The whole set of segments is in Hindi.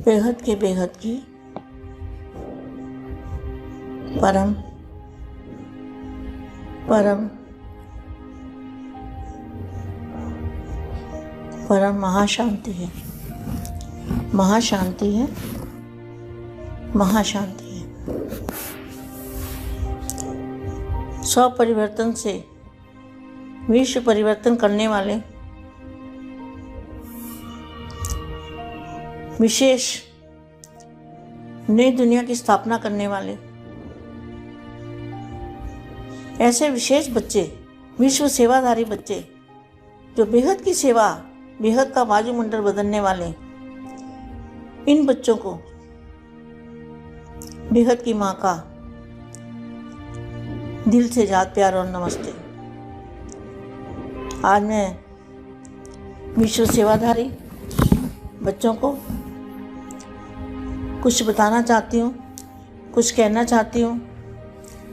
बेहद के बेहद की परम परम परम महाशांति है, महाशांति है, महाशांति है। स्व परिवर्तन से विश्व परिवर्तन करने वाले विशेष नई दुनिया की स्थापना करने वाले ऐसे विशेष बच्चे, विश्व सेवाधारी बच्चे, जो बेहद की सेवा, बेहद का वायुमंडल बदलने वाले, इन बच्चों को बेहद की माँ का दिल से याद, प्यार और नमस्ते। आज मैं विश्व सेवाधारी बच्चों को कुछ बताना चाहती हूँ, कुछ कहना चाहती हूँ,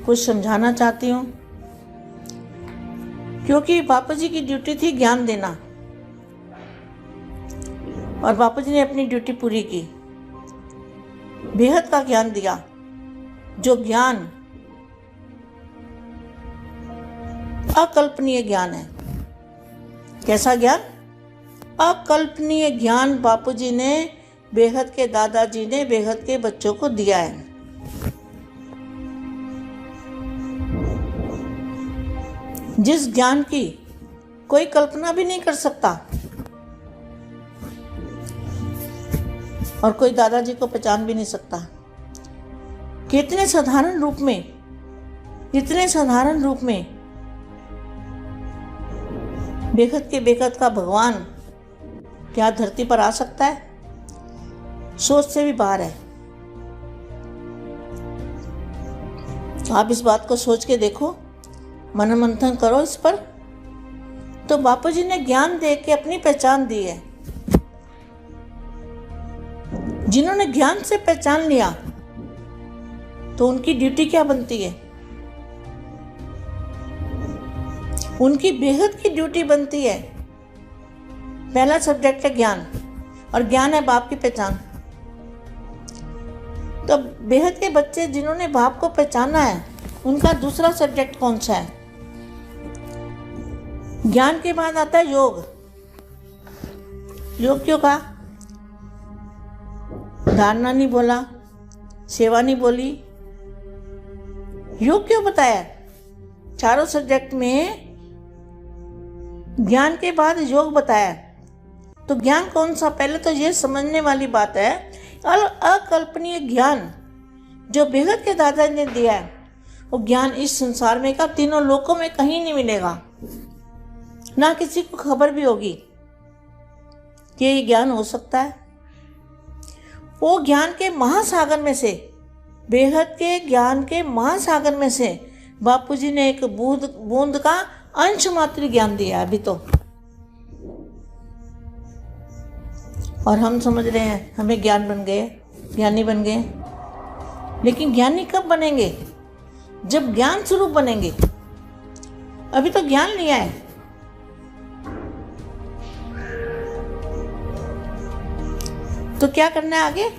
कुछ समझाना चाहती हूँ, क्योंकि बापू जी की ड्यूटी थी ज्ञान देना और बापू जी ने अपनी ड्यूटी पूरी की। बेहद का ज्ञान दिया, जो ज्ञान अकल्पनीय ज्ञान है। कैसा ज्ञान? अकल्पनीय ज्ञान बापू जी ने, बेहद के दादाजी ने बेहद के बच्चों को दिया है। जिस ज्ञान की कोई कल्पना भी नहीं कर सकता और कोई दादाजी को पहचान भी नहीं सकता। कितने साधारण रूप में, इतने साधारण रूप में बेहद के बेहद का भगवान क्या धरती पर आ सकता है? सोच से भी बाहर है। आप इस बात को सोच के देखो, मनन मंथन करो इस पर। तो बापू जी ने ज्ञान दे के अपनी पहचान दी है। जिन्होंने ज्ञान से पहचान लिया तो उनकी ड्यूटी क्या बनती है? उनकी बेहद की ड्यूटी बनती है। पहला सब्जेक्ट है ज्ञान, और ज्ञान है बाप की पहचान। तो बेहद के बच्चे जिन्होंने बाप को पहचाना है, उनका दूसरा सब्जेक्ट कौन सा है? ज्ञान के बाद आता है योग। योग क्यों कहा? धारणा नहीं बोला, सेवा नहीं बोली, योग क्यों बताया? चारों सब्जेक्ट में ज्ञान के बाद योग बताया। तो ज्ञान कौन सा? पहले तो ये समझने वाली बात है, अकल्पनीय ज्ञान जो बेहद के दादा ने दिया है, वो ज्ञान इस संसार में का तीनों लोकों में कहीं नहीं मिलेगा। ना किसी को खबर भी होगी कि ये ज्ञान हो सकता है। वो ज्ञान के महासागर में से, बेहद के ज्ञान के महासागर में से बापूजी ने एक बूंद का अंश मात्र ज्ञान दिया अभी तो। और हम समझ रहे हैं हमें ज्ञान बन गए, ज्ञानी बन गए। लेकिन ज्ञानी कब बनेंगे? जब ज्ञान स्वरूप बनेंगे। अभी तो ज्ञान लिया है। तो क्या करना है आगे?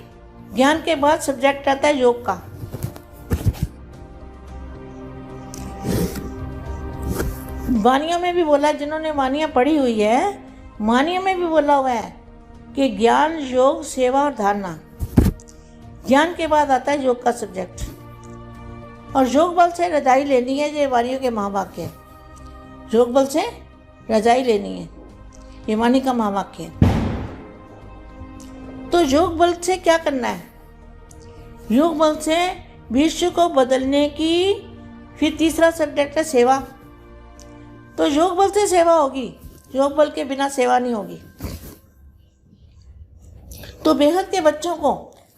ज्ञान के बाद सब्जेक्ट आता है योग का। वानियों में भी बोला, जिन्होंने वानियां पढ़ी हुई है, वानियों में भी बोला हुआ है कि ज्ञान, योग, सेवा और धारणा। ज्ञान के बाद आता है योग का सब्जेक्ट। और योग बल से रजाई लेनी है, ये वानियों के महावाक्य है। योग बल से रजाई लेनी है, ये वाणी का महावाक्य है। तो योग बल से क्या करना है? योग बल से विश्व को बदलने की। फिर तीसरा सब्जेक्ट है सेवा। तो योग बल से सेवा होगी, योग बल के बिना सेवा नहीं होगी। तो बेहद के बच्चों को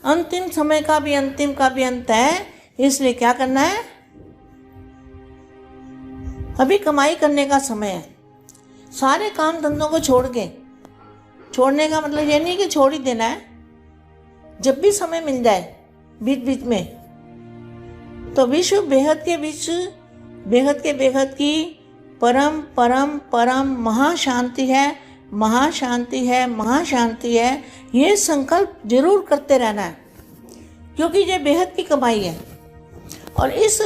अंतिम समय का भी अंतिम का भी अंत है, इसलिए क्या करना है? अभी कमाई करने का समय है। सारे काम धंधों को छोड़ के, छोड़ने का मतलब ये नहीं कि छोड़ ही देना है, जब भी समय मिल जाए बीच बीच में। तो विश्व बेहद के विश्व, बेहद के बेहद की परम परम परम महाशांति है, महाशांति है, महाशांति है, ये संकल्प जरूर करते रहना है, क्योंकि ये बेहद की कमाई है। और इस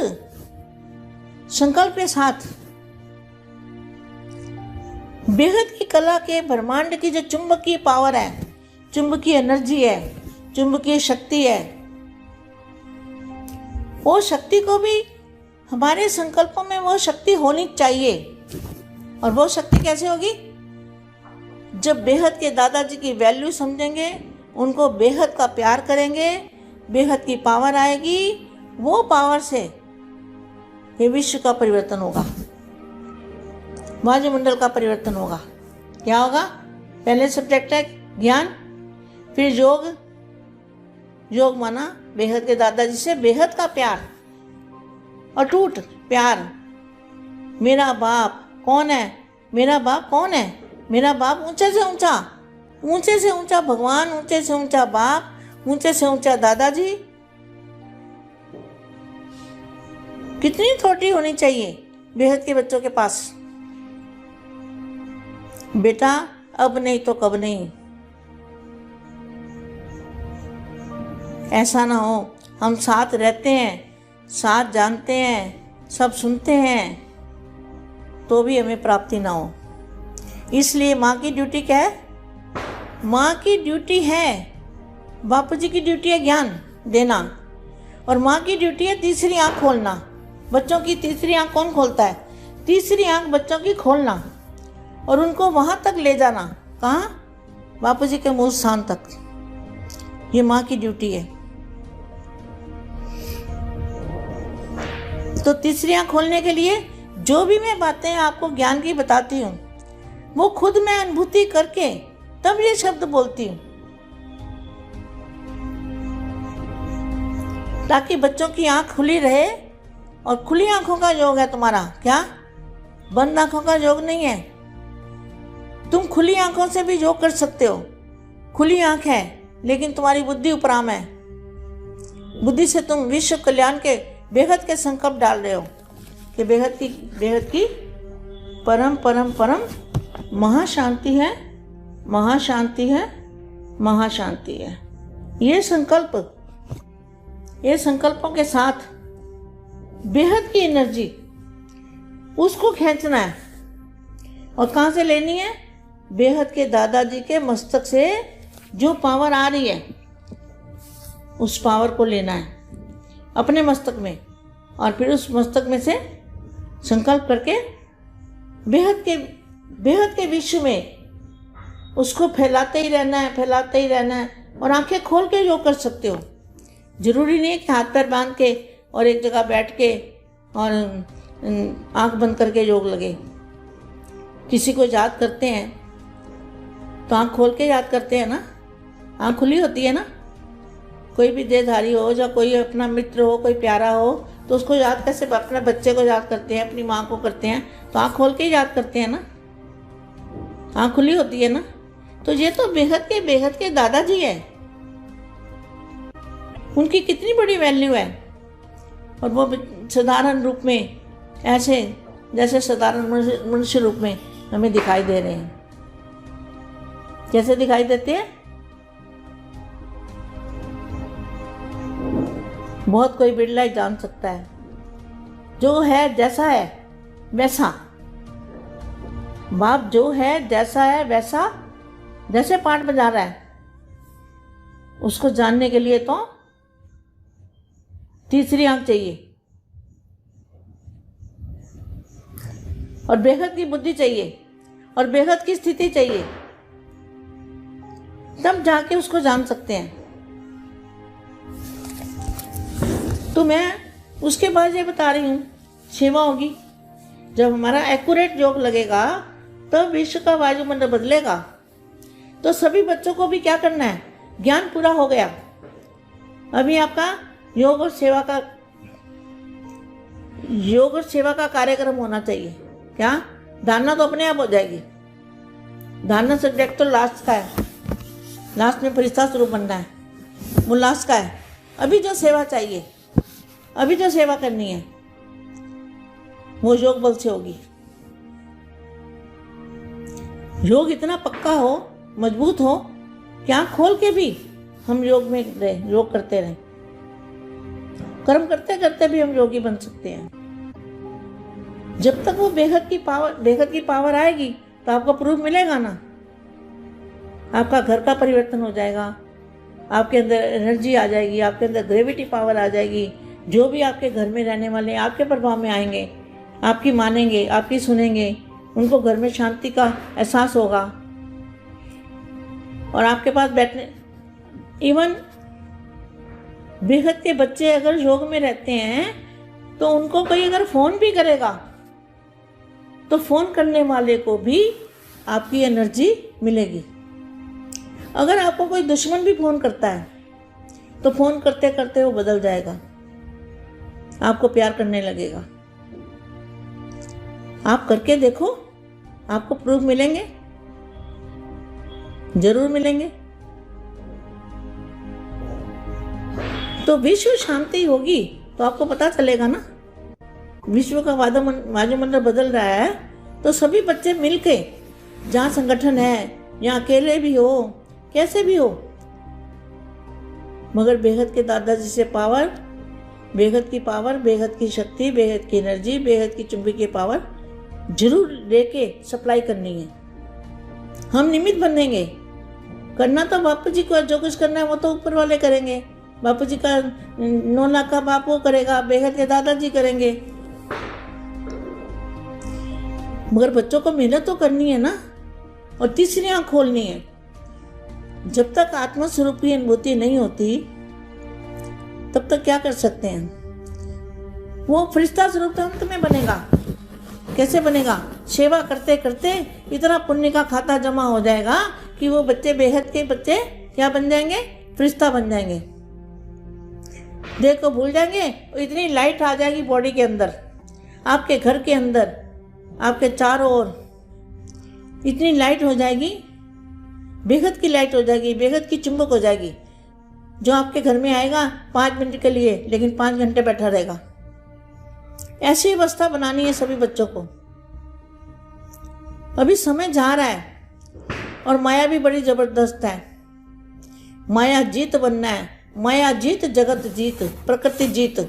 संकल्प के साथ बेहद की कला के ब्रह्मांड की जो चुंबकीय पावर है, चुंबकीय एनर्जी है, चुंबकीय शक्ति है, वो शक्ति को भी हमारे संकल्पों में वो शक्ति होनी चाहिए। और वो शक्ति कैसे होगी? जब बेहद के दादाजी की वैल्यू समझेंगे, उनको बेहद का प्यार करेंगे, बेहद की पावर आएगी, वो पावर से ये विश्व का परिवर्तन होगा, वायुमंडल का परिवर्तन होगा। क्या होगा? पहले सब्जेक्ट है ज्ञान, फिर योग। योग माना बेहद के दादाजी से बेहद का प्यार, अटूट प्यार। मेरा बाप कौन है? मेरा बाप कौन है? मेरा बाप ऊंचे से ऊंचा, ऊंचे से ऊंचा भगवान, ऊंचे से ऊंचा बाप, ऊंचे से ऊंचा दादाजी। कितनी थोटी होनी चाहिए बेहद के बच्चों के पास। बेटा अब नहीं तो कब नहीं। ऐसा ना हो हम साथ रहते हैं, साथ जानते हैं, सब सुनते हैं, तो भी हमें प्राप्ति ना हो। इसलिए माँ की ड्यूटी क्या है? माँ की ड्यूटी है, बापू जी की ड्यूटी है ज्ञान देना, और माँ की ड्यूटी है तीसरी आँख खोलना। बच्चों की तीसरी आँख कौन खोलता है? तीसरी आँख बच्चों की खोलना और उनको वहाँ तक ले जाना। कहाँ? बापू जी के मूल स्थान तक। ये माँ की ड्यूटी है। तो तीसरी आँख खोलने के लिए जो भी मैं बातें आपको ज्ञान की बताती हूँ, वो खुद मैं अनुभूति करके तब ये शब्द बोलती हूँ, ताकि बच्चों की आँख खुली रहे। और खुली आंखों का योग है तुम्हारा। क्या? बंद आंखों का योग नहीं है। तुम खुली आंखों से भी योग कर सकते हो। खुली आंख है लेकिन तुम्हारी बुद्धि उपराम है। बुद्धि से तुम विश्व कल्याण के बेहद के संकल्प डाल रहे हो कि बेहद की परम परम परम महाशांति है, महाशांति है, महाशांति है। ये संकल्पों के साथ बेहद की एनर्जी उसको खींचना है। और कहाँ से लेनी है? बेहद के दादाजी के मस्तक से जो पावर आ रही है, उस पावर को लेना है अपने मस्तक में, और फिर उस मस्तक में से संकल्प करके बेहद के विश्व में उसको फैलाते ही रहना है, फैलाते ही रहना है। और आंखें खोल के योग कर सकते हो। जरूरी नहीं है कि हाथ पैर बांध के और एक जगह बैठ के और आंख बंद करके योग लगे। किसी को याद करते हैं तो आंख खोल के याद करते हैं ना, आंख खुली होती है ना। कोई भी देहधारी हो या कोई अपना मित्र हो, कोई प्यारा हो, तो उसको याद कैसे? अपने बच्चे को याद करते हैं, अपनी माँ को करते हैं, तो आंख खोल के याद करते हैं ना, आंख खुली होती है ना। तो ये तो बेहद के दादाजी है, उनकी कितनी बड़ी वैल्यू है। और वो साधारण रूप में ऐसे जैसे साधारण मनुष्य रूप में हमें दिखाई दे रहे हैं। कैसे दिखाई देते हैं? बहुत कोई बिरला ही जान सकता है। जो है जैसा है वैसा, बाप जो है जैसा है वैसा, जैसे पाठ बजा रहा है, उसको जानने के लिए तो तीसरी आंख चाहिए और बेहद की बुद्धि चाहिए और बेहद की स्थिति चाहिए, तब जाके उसको जान सकते हैं। तो मैं उसके बाद ये बता रही हूँ, सेवा होगी। जब हमारा एक्यूरेट योग लगेगा तब विश्व का वायुमंडल बदलेगा। तो सभी बच्चों को भी क्या करना है? ज्ञान पूरा हो गया, अभी आपका योग और सेवा का कार्यक्रम होना चाहिए। क्या? धारणा तो अपने आप हो जाएगी। धारणा सब्जेक्ट तो लास्ट का है, लास्ट में फरिश्ता स्वरूप बनना है, वो लास्ट का है। अभी जो सेवा चाहिए, अभी जो सेवा करनी है, वो योग बल से होगी। योग इतना पक्का हो, मजबूत हो कि आँख खोल के भी हम योग में रहे, योग करते रहें। कर्म करते करते भी हम योगी बन सकते हैं। जब तक वो बेहद की पावर आएगी तो आपको प्रूफ मिलेगा ना। आपका घर का परिवर्तन हो जाएगा, आपके अंदर एनर्जी आ जाएगी, आपके अंदर ग्रेविटी पावर आ जाएगी। जो भी आपके घर में रहने वाले आपके प्रभाव में आएंगे, आपकी मानेंगे, आपकी सुनेंगे, उनको घर में शांति का एहसास होगा। और आपके पास बैठने, इवन बेहद के बच्चे अगर योग में रहते हैं तो उनको कोई अगर फ़ोन भी करेगा तो फ़ोन करने वाले को भी आपकी एनर्जी मिलेगी। अगर आपको कोई दुश्मन भी फ़ोन करता है तो फ़ोन करते करते वो बदल जाएगा, आपको प्यार करने लगेगा। आप करके देखो, आपको प्रूफ मिलेंगे, जरूर मिलेंगे। तो विश्व शांति होगी तो आपको पता चलेगा ना। विश्व का वायुमंडल बदल रहा है तो सभी बच्चे मिलके, जहाँ संगठन है, यहाँ अकेले भी हो, कैसे भी हो, मगर बेहद के दादाजी से पावर, बेहद की पावर, बेहद की शक्ति, बेहद की एनर्जी, बेहद की चुंबकीय पावर जरूर लेके सप्लाई करनी है। हम निमित्त बनेंगे। करना तो बापू जी को, जो कुछ करना है वो तो ऊपर वाले करेंगे। बापू जी का 9 लाख का बाप वो करेगा, बेहद के दादाजी करेंगे, मगर बच्चों को मेहनत तो करनी है ना। और तीसरी आंख खोलनी है। जब तक आत्मा स्वरूप की अनुभूति नहीं होती तब तक क्या कर सकते हैं। वो फरिश्ता स्वरूप तो अंत में बनेगा। कैसे बनेगा? सेवा करते करते इतना पुण्य का खाता जमा हो जाएगा कि वो बच्चे, बेहद के बच्चे क्या बन जाएंगे? फरिश्ता बन जाएंगे। देह को भूल जाएंगे और इतनी लाइट आ जाएगी बॉडी के अंदर, आपके घर के अंदर, आपके चारों ओर इतनी लाइट हो जाएगी, बेहद की लाइट हो जाएगी, बेहद की चुंबक हो जाएगी, जो आपके घर में आएगा 5 मिनट के लिए, लेकिन 5 घंटे बैठा रहेगा। ऐसी अवस्था बनानी है सभी बच्चों को। अभी समय जा रहा है और माया भी बड़ी जबरदस्त है। माया जीत बनना है। माया जीत, जगत जीत, प्रकृति जीत।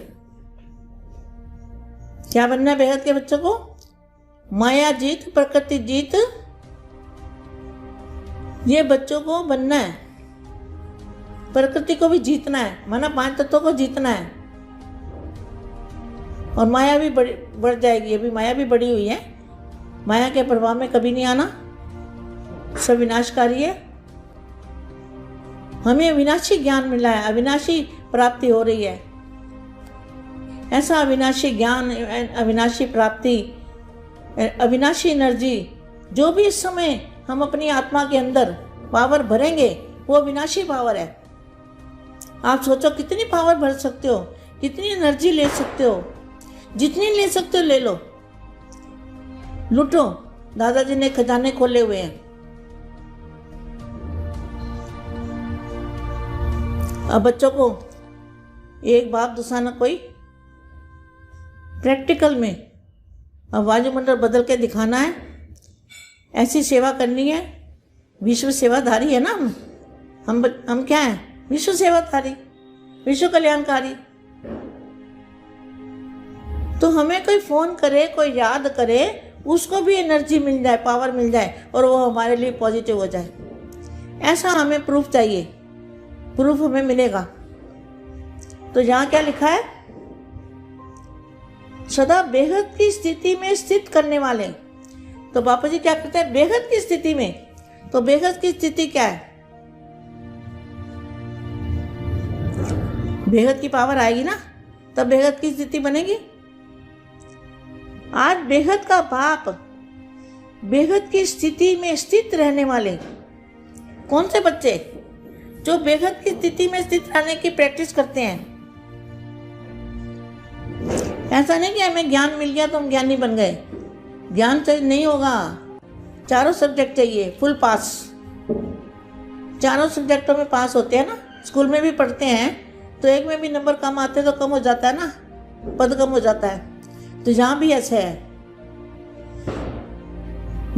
क्या बनना है बेहद के बच्चों को? माया जीत, प्रकृति जीत, ये बच्चों को बनना है। प्रकृति को भी जीतना है, माना 5 तत्वों को जीतना है। और माया भी बढ़ जाएगी। अभी माया भी बढ़ी हुई है। माया के प्रभाव में कभी नहीं आना, सब विनाशकारी है। हमें अविनाशी ज्ञान मिला है, अविनाशी प्राप्ति हो रही है। ऐसा अविनाशी ज्ञान, अविनाशी प्राप्ति, अविनाशी एनर्जी, जो भी इस समय हम अपनी आत्मा के अंदर पावर भरेंगे वो अविनाशी पावर है। आप सोचो कितनी पावर भर सकते हो, कितनी एनर्जी ले सकते हो। जितनी ले सकते हो ले लो, लूटो। दादाजी ने खजाने खोले हुए हैं। अब बच्चों को एक बाप दूसरा न कोई, प्रैक्टिकल में अब वायुमंडल बदल के दिखाना है। ऐसी सेवा करनी है। विश्व सेवाधारी है ना हम क्या हैं? विश्व सेवाधारी, विश्व कल्याणकारी। तो हमें कोई फोन करे, कोई याद करे, उसको भी एनर्जी मिल जाए, पावर मिल जाए और वो हमारे लिए पॉजिटिव हो जाए। ऐसा हमें प्रूफ चाहिए। प्रूफ हमें मिलेगा। तो यहाँ क्या लिखा है? सदा बेहद की स्थिति में स्थित करने वाले। तो बापू जी क्या कहते हैं? बेहद की स्थिति में। तो बेहद की स्थिति क्या है? बेहद की पावर आएगी ना, तब बेहद की स्थिति बनेगी। आज बेहद का बाप, बेहद की स्थिति में स्थित रहने वाले कौन से बच्चे? जो बेहद की स्थिति में स्थित रहने की प्रैक्टिस करते हैं। ऐसा नहीं कि हमें ज्ञान मिल गया तो हम ज्ञानी बन गए। ज्ञान से नहीं होगा। चारों सब्जेक्ट चाहिए, फुल पास। चारों सब्जेक्टों में पास होते हैं ना। स्कूल में भी पढ़ते हैं तो एक में भी नंबर कम आते तो कम हो जाता है ना, पद कम हो जाता है। तो यहाँ भी ऐसे है।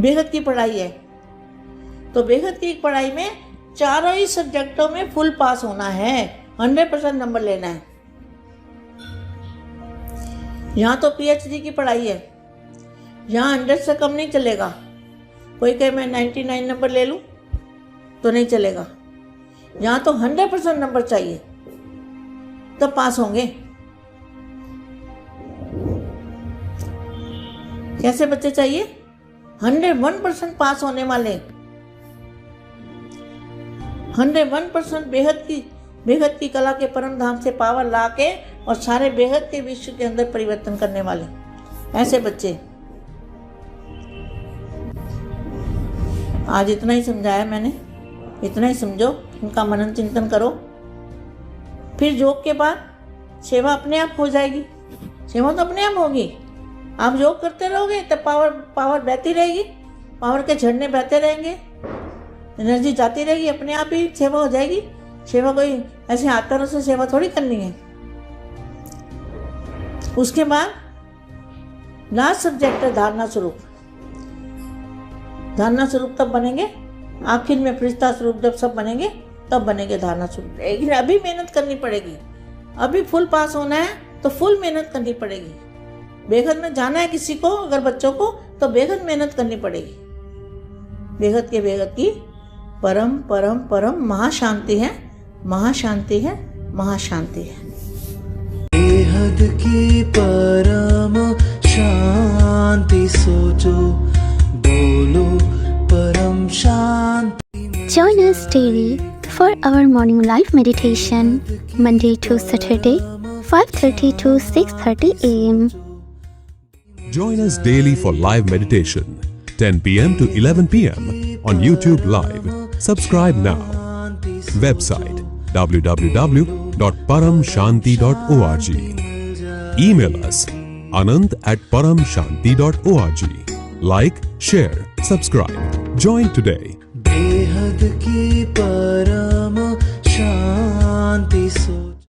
बेहद की पढ़ाई है। तो बेहद की पढ़ाई में चारों ही सब्जेक्टों में फुल पास होना है, 100% नंबर लेना है। यहाँ तो PhD की पढ़ाई है, यहाँ 100 से कम नहीं चलेगा। कोई कहे मैं 99 नंबर ले लूँ तो नहीं चलेगा। यहाँ तो 100% नंबर चाहिए तब पास होंगे। कैसे बच्चे चाहिए? 101% पास होने वाले, 101% बेहद की कला के परम धाम से पावर ला के और सारे बेहद के विश्व के अंदर परिवर्तन करने वाले ऐसे बच्चे। आज इतना ही समझाया मैंने, इतना ही समझो, इनका मनन चिंतन करो। फिर योग के बाद सेवा अपने आप हो जाएगी। सेवा तो अपने आप होगी। आप योग करते रहोगे तो पावर बहती रहेगी, पावर के झरने बहते रहेंगे, एनर्जी जाती रहेगी, अपने आप ही सेवा हो जाएगी। सेवा कोई ऐसे हाथ पैरों से सेवा थोड़ी करनी है। उसके बाद लास्ट सब्जेक्ट है धारणा स्वरूप। धारणा स्वरूप तब बनेंगे आखिर में, फरिश्ता स्वरूप जब सब बनेंगे तब बनेंगे धारणा स्वरूप। लेकिन अभी मेहनत करनी पड़ेगी, अभी फुल पास होना है तो फुल मेहनत करनी पड़ेगी। बेहद में जाना है किसी को, अगर बच्चों को, तो बेहद मेहनत करनी पड़ेगी। बेहद की परम परम परम महाशांति है, महाशांति है, महाशांति है। बेहद की परम शांति सोचो, बोलो परम शांति। Join us daily for our morning live meditation, Monday to Saturday, 5:30 to 6:30 a.m. Join us daily for live meditation, 10 p.m. to 11 p.m. on YouTube Live. Subscribe now. Website www.paramshanti.org. Email us anant@paramshanti.org. Like, share, subscribe. Join today. बेहद की परम शांति सो